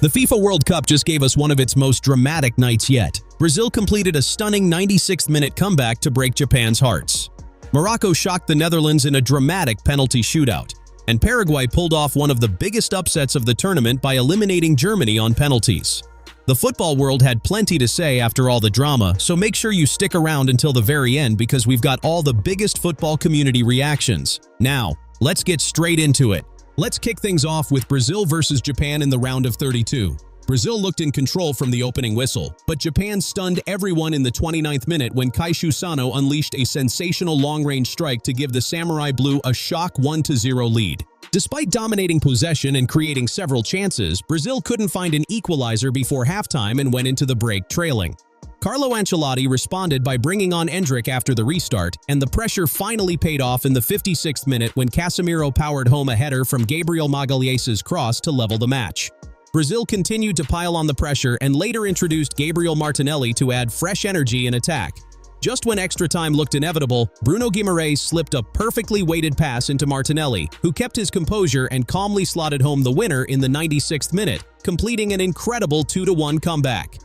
The FIFA World Cup just gave us one of its most dramatic nights yet. Brazil completed a stunning 96th-minute comeback to break Japan's hearts. Morocco shocked the Netherlands in a dramatic penalty shootout, and Paraguay pulled off one of the biggest upsets of the tournament by eliminating Germany on penalties. The football world had plenty to say after all the drama, so make sure you stick around until the very end because we've got all the biggest football community reactions. Now, let's get straight into it. Let's kick things off with Brazil versus Japan in the round of 32. Brazil looked in control from the opening whistle, but Japan stunned everyone in the 29th minute when Kaishu Sano unleashed a sensational long-range strike to give the Samurai Blue a shock 1-0 lead. Despite dominating possession and creating several chances, Brazil couldn't find an equalizer before halftime and went into the break trailing. Carlo Ancelotti responded by bringing on Endrick after the restart, and the pressure finally paid off in the 56th minute when Casemiro powered home a header from Gabriel Magalhaes' cross to level the match. Brazil continued to pile on the pressure and later introduced Gabriel Martinelli to add fresh energy in attack. Just when extra time looked inevitable, Bruno Guimaraes slipped a perfectly weighted pass into Martinelli, who kept his composure and calmly slotted home the winner in the 96th minute, completing an incredible 2-1 comeback.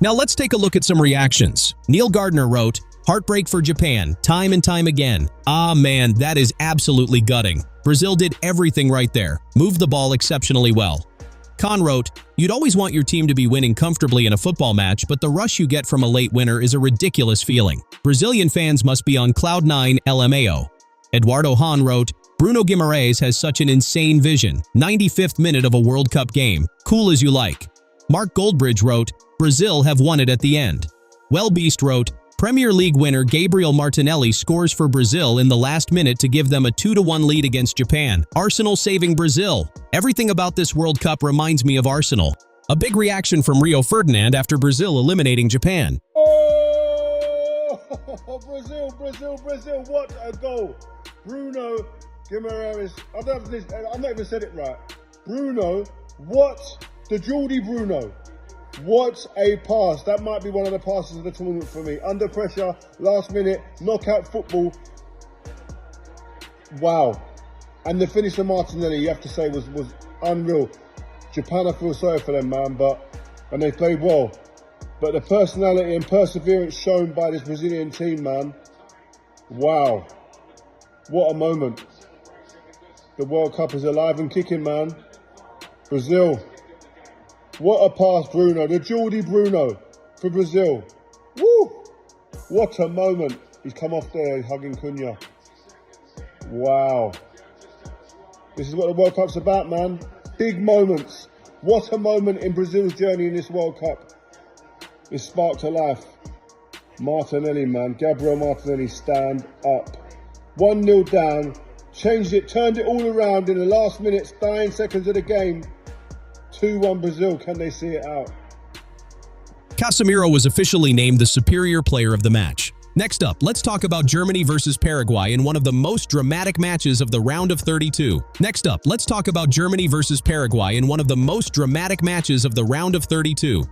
Now let's take a look at some reactions. Neil Gardner wrote, "Heartbreak for Japan, time and time again. Ah man, that is absolutely gutting. Brazil did everything right there, moved the ball exceptionally well." Khan wrote, "You'd always want your team to be winning comfortably in a football match, but the rush you get from a late winner is a ridiculous feeling. Brazilian fans must be on cloud 9 LMAO." Eduardo Hahn wrote, "Bruno Guimaraes has such an insane vision. 95th minute of a World Cup game. Cool as you like." Mark Goldbridge wrote, "Brazil have won it at the end." Wellbeast wrote, "Premier League winner Gabriel Martinelli scores for Brazil in the last minute to give them a 2-1 lead against Japan. Arsenal saving Brazil. Everything about this World Cup reminds me of Arsenal." A big reaction from Rio Ferdinand after Brazil eliminating Japan. Oh, Brazil, what a goal. Bruno Guimaraes, I've not even said it right. Bruno, the Geordie Bruno. What a pass. That might be one of the passes of the tournament for me. Under pressure, last minute, knockout football. Wow. And the finish of Martinelli, you have to say, was unreal. Japan, I feel sorry for them, man, and they played well. But the personality and perseverance shown by this Brazilian team, man, wow. What a moment. The World Cup is alive and kicking, man. Brazil. What a pass, Bruno. The Geordie Bruno for Brazil. Woo! What a moment. He's come off there, he's hugging Cunha. Wow. This is what the World Cup's about, man. Big moments. What a moment in Brazil's journey in this World Cup. It's sparked to life. Martinelli, man. Gabriel Martinelli, stand up. 1-0 down. Changed it, turned it all around in the last minutes, 9 seconds of the game. 2-1 Brazil, can they see it out? Casemiro was officially named the superior player of the match. Next up, let's talk about Germany versus Paraguay in one of the most dramatic matches of the round of 32.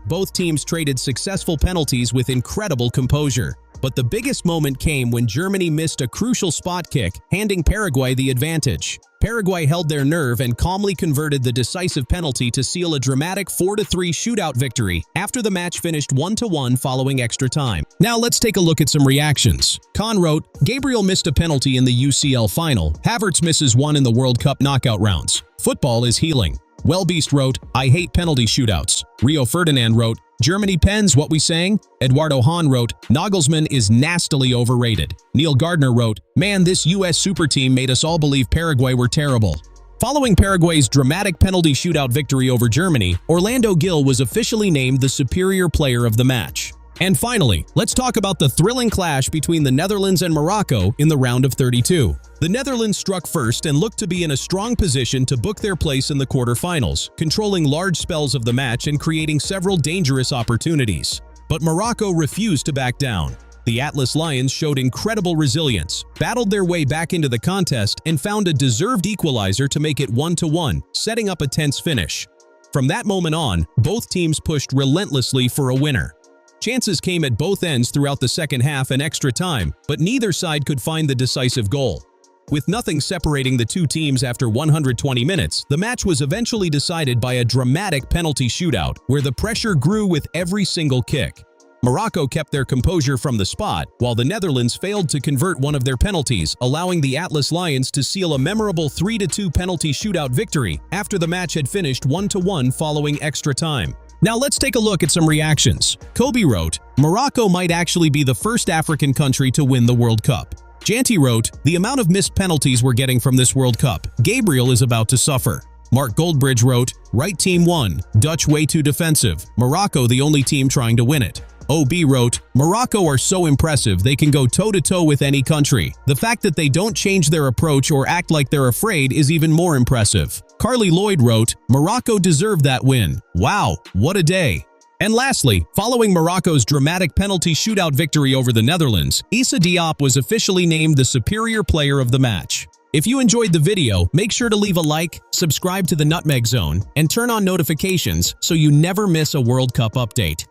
Both teams traded successful penalties with incredible composure. But the biggest moment came when Germany missed a crucial spot kick, handing Paraguay the advantage. Paraguay held their nerve and calmly converted the decisive penalty to seal a dramatic 4-3 shootout victory after the match finished 1-1 following extra time. Now let's take a look at some reactions. Khan wrote, "Gabriel missed a penalty in the UCL final. Havertz misses one in the World Cup knockout rounds. Football is healing." Wellbeast wrote, "I hate penalty shootouts." Rio Ferdinand wrote, "Germany pens what we sang?" Eduardo Hahn wrote, "Nagelsmann is nastily overrated." Neil Gardner wrote, "Man, this US super team made us all believe Paraguay were terrible." Following Paraguay's dramatic penalty shootout victory over Germany, Orlando Gil was officially named the superior player of the match. And finally, let's talk about the thrilling clash between the Netherlands and Morocco in the round of 32. The Netherlands struck first and looked to be in a strong position to book their place in the quarterfinals, controlling large spells of the match and creating several dangerous opportunities. But Morocco refused to back down. The Atlas Lions showed incredible resilience, battled their way back into the contest, and found a deserved equalizer to make it 1-1, setting up a tense finish. From that moment on, both teams pushed relentlessly for a winner. Chances came at both ends throughout the second half and extra time, but neither side could find the decisive goal. With nothing separating the two teams after 120 minutes, the match was eventually decided by a dramatic penalty shootout where the pressure grew with every single kick. Morocco kept their composure from the spot, while the Netherlands failed to convert one of their penalties, allowing the Atlas Lions to seal a memorable 3-2 penalty shootout victory after the match had finished 1-1 following extra time. Now let's take a look at some reactions. Kobe wrote, "Morocco might actually be the first African country to win the World Cup." Janty wrote, "The amount of missed penalties we're getting from this World Cup, Gabriel is about to suffer." Mark Goldbridge wrote, "Right team won. Dutch way too defensive. Morocco the only team trying to win it." OB wrote, "Morocco are so impressive they can go toe-to-toe with any country. The fact that they don't change their approach or act like they're afraid is even more impressive." Carly Lloyd wrote, "Morocco deserved that win. Wow, what a day." And lastly, following Morocco's dramatic penalty shootout victory over the Netherlands, Issa Diop was officially named the superior player of the match. If you enjoyed the video, make sure to leave a like, subscribe to the Nutmeg Zone, and turn on notifications so you never miss a World Cup update.